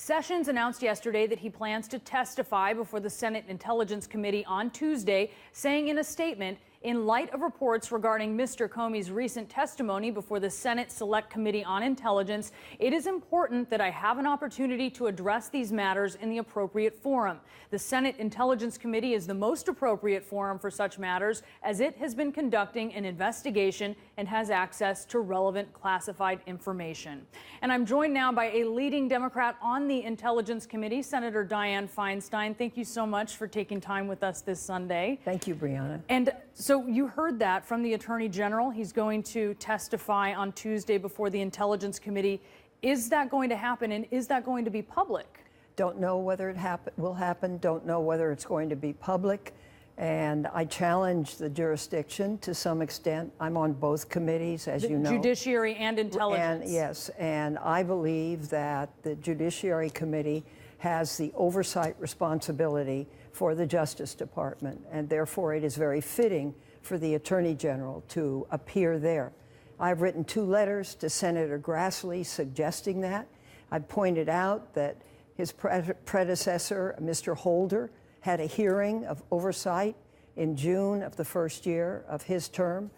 Sessions announced yesterday that he plans to testify before the Senate Intelligence Committee on Tuesday, saying in a statement, in light of reports regarding Mr. Comey's recent testimony before the Senate Select Committee on Intelligence, it is important that I have an opportunity to address these matters in the appropriate forum. The Senate Intelligence Committee is the most appropriate forum for such matters, as it has been conducting an investigation and has access to relevant classified information. And I'm joined now by a leading Democrat on the Intelligence Committee, Senator Dianne Feinstein. Thank you so much for taking time with us this Sunday. Thank you, Brianna. And so you heard that from the Attorney General. He's going to testify on Tuesday before the Intelligence Committee. Is that going to happen, and is that going to be public? Don't know whether it will happen. Don't know whether it's going to be public. And I challenge the jurisdiction to some extent. I'm on both committees, as you know. Judiciary and Intelligence. Yes, and I believe that the Judiciary Committee has the oversight responsibility for the Justice Department, and therefore it is very fitting for the Attorney General to appear there. I've written 2 letters to Senator Grassley suggesting that. I've pointed out that his predecessor, Mr. Holder, had a hearing of oversight in June of the first year of his term.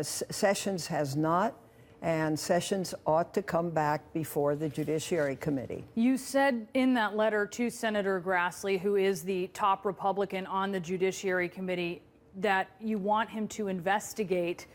Sessions has not, and Sessions ought to come back before the Judiciary Committee. You said in that letter to Senator Grassley, who is the top Republican on the Judiciary Committee, that you want him to investigate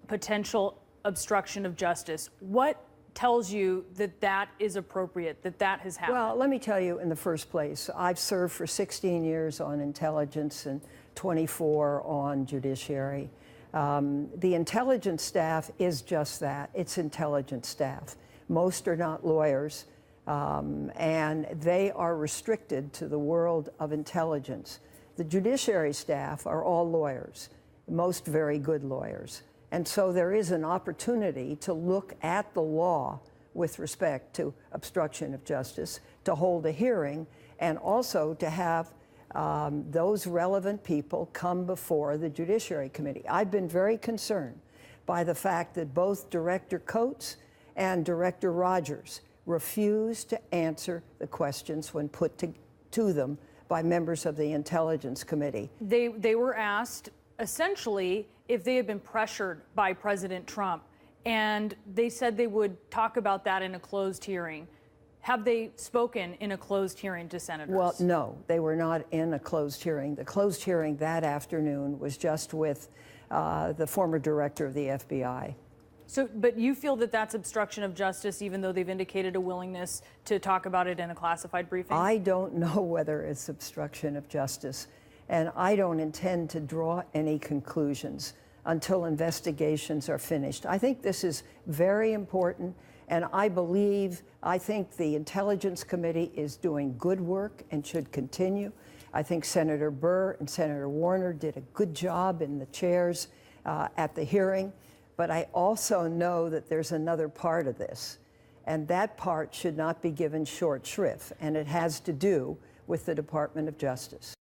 potential obstruction of justice. What tells you that that is appropriate, that that has happened? Well, let me tell you in the first place, I've served for 16 years on intelligence and 24 on judiciary. The intelligence staff is just that. It's intelligence staff. Most are not lawyers, and they are restricted to the world of intelligence. The judiciary staff are all lawyers, most very good lawyers. And so there is an opportunity to look at the law with respect to obstruction of justice, to hold a hearing, and also to have those relevant people come before the Judiciary Committee. I've been very concerned by the fact that both Director Coates and Director Rogers refused to answer the questions when put to them by members of the Intelligence Committee. They were asked, essentially, if they had been pressured by President Trump, and they said they would talk about that in a closed hearing. Have they spoken in a closed hearing to senators? Well, no, they were not in a closed hearing. The closed hearing that afternoon was just with the former director of the FBI. So, but you feel that that's obstruction of justice, even though they've indicated a willingness to talk about it in a classified briefing? I don't know whether it's obstruction of justice, and I don't intend to draw any conclusions until investigations are finished. I think this is very important, and I think the Intelligence Committee is doing good work and should continue. I think Senator Burr and Senator Warner did a good job in the chairs at the hearing, but I also know that there's another part of this, and that part should not be given short shrift, and it has to do with the Department of Justice.